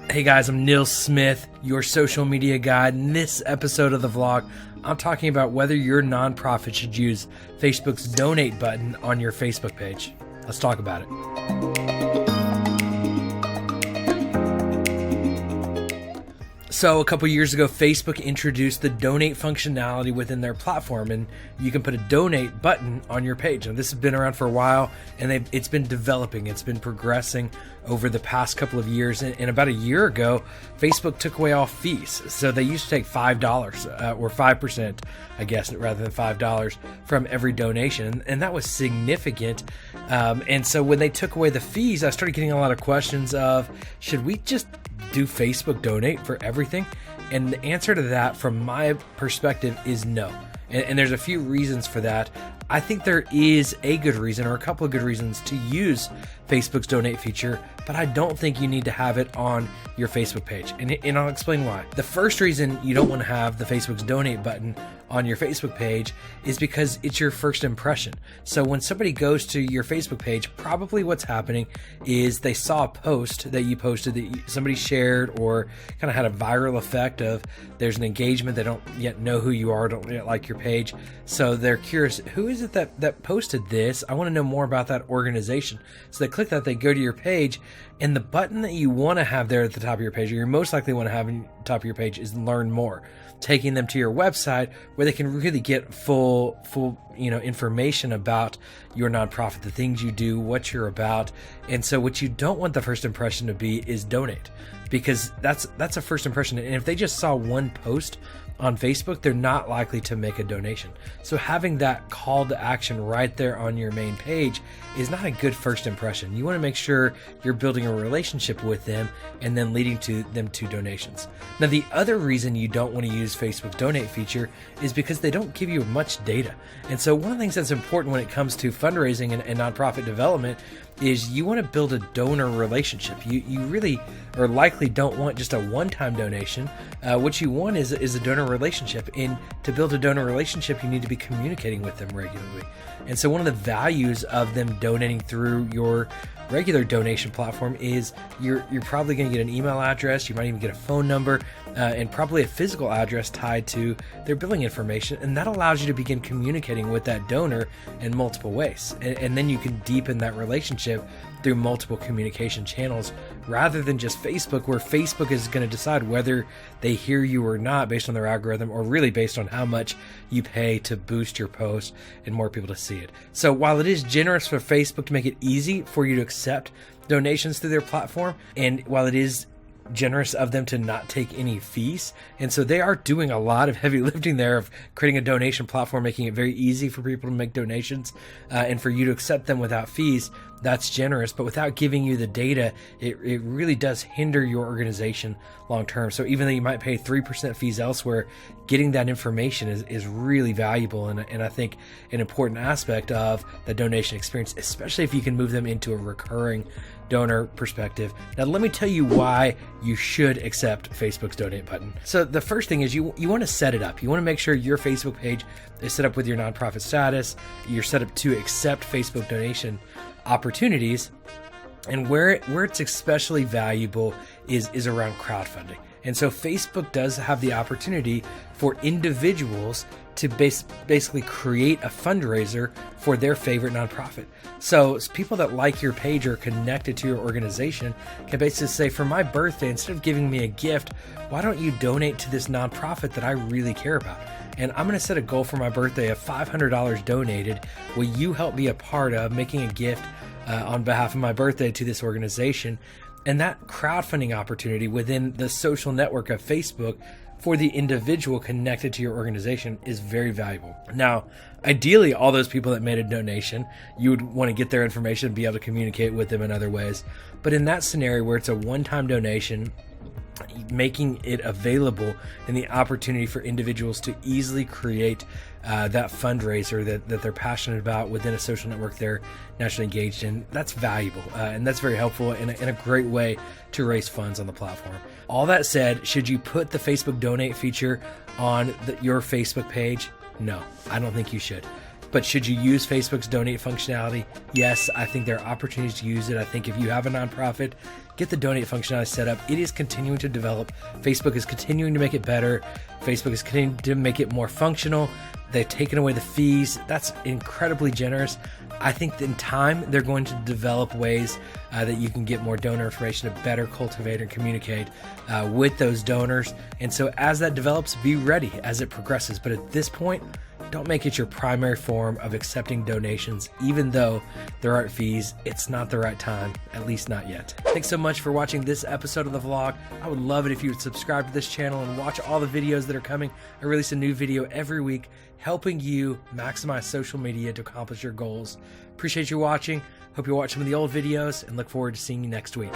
Hey guys, I'm Neil Smith, your social media guide. In this episode of the vlog, I'm talking about whether your nonprofit should use Facebook's donate button on your Facebook page. Let's talk about it. So a couple years ago, Facebook introduced the donate functionality within their platform, and you can put a donate button on your page. And this has been around for a while, and it's been developing. It's been progressing over the past couple of years. And about a year ago, Facebook took away all fees. So they used to take $5 or 5%, I guess, rather than $5 from every donation. And that was significant. And so when they took away the fees, I started getting a lot of questions of, should we just do Facebook donate for everything? And the answer to that, from my perspective, is no. And there's a few reasons for that. I think there is a good reason, or a couple of good reasons, to use Facebook's donate feature, but I don't think you need to have it on your Facebook page. And I'll explain why. The first reason you don't want to have the Facebook's donate button on your Facebook page is because it's your first impression. So when somebody goes to your Facebook page, probably what's happening is they saw a post that you posted that somebody shared, or kind of had a viral effect of there's an engagement. They don't yet know who you are, don't yet like your page. So they're curious, who is it that posted this? I want to know more about that organization. So they click that, they go to your page, and the button that you want to have there at the top of your page, or you most likely want to have on the top of your page, is learn more, taking them to your website where they can really get full information about your nonprofit, the things you do, what you're about. And so what you don't want the first impression to be is donate, because that's a first impression. And if they just saw one post on Facebook, they're not likely to make a donation. So having that call to action right there on your main page is not a good first impression. You want to make sure you're building a relationship with them and then leading to them to donations. Now, the other reason you don't want to use Facebook donate feature is because they don't give you much data. And so one of the things that's important when it comes to fundraising and nonprofit development is you want to build a donor relationship. You really or likely don't want just a one-time donation. What you want is a donor relationship. And to build a donor relationship, you need to be communicating with them regularly. And so one of the values of them donating through your regular donation platform is you're probably going to get an email address. You might even get a phone number, and probably a physical address tied to their billing information. And that allows you to begin communicating with that donor in multiple ways. And then you can deepen that relationship through multiple communication channels, rather than just Facebook, where Facebook is going to decide whether they hear you or not based on their algorithm, or really based on how much you pay to boost your post and more people to see it. So while it is generous for Facebook to make it easy for you to accept donations through their platform, and while it is generous of them to not take any fees, and so they are doing a lot of heavy lifting there of creating a donation platform, making it very easy for people to make donations, and for you to accept them without fees. That's generous, but without giving you the data, it really does hinder your organization long term. So even though you might pay 3% fees elsewhere, getting that information is really valuable, and I think an important aspect of the donation experience, especially if you can move them into a recurring donor perspective. Now, let me tell you why you should accept Facebook's donate button. So the first thing is you want to set it up. You want to make sure your Facebook page is set up with your nonprofit status. You're set up to accept Facebook donation opportunities. And where it's especially valuable is around crowdfunding. And so Facebook does have the opportunity for individuals to basically create a fundraiser for their favorite nonprofit. So people that like your page or connected to your organization can basically say, for my birthday, instead of giving me a gift, why don't you donate to this nonprofit that I really care about? And I'm going to set a goal for my birthday of $500 donated. Will you help be a part of making a gift on behalf of my birthday to this organization? And that crowdfunding opportunity within the social network of Facebook for the individual connected to your organization is very valuable. Now, ideally, all those people that made a donation, you would want to get their information and be able to communicate with them in other ways. But in that scenario where it's a one-time donation, making it available and the opportunity for individuals to easily create that fundraiser that they're passionate about within a social network they're naturally engaged in, that's valuable, and that's very helpful and a great way to raise funds on the platform. All that said, should you put the Facebook donate feature on your Facebook page? No, I don't think you should. But should you use Facebook's donate functionality? Yes, I think there are opportunities to use it. I think if you have a nonprofit, get the donate functionality set up. It is continuing to develop. Facebook is continuing to make it better. Facebook is continuing to make it more functional. They've taken away the fees. That's incredibly generous. I think in time, they're going to develop ways that you can get more donor information to better cultivate and communicate with those donors. And so as that develops, be ready as it progresses. But at this point, don't make it your primary form of accepting donations. Even though there aren't fees, it's not the right time, at least not yet. Thanks so much for watching this episode of the vlog. I would love it if you would subscribe to this channel and watch all the videos that are coming. I release a new video every week, helping you maximize social media to accomplish your goals. Appreciate you watching. Hope you watch some of the old videos and look forward to seeing you next week.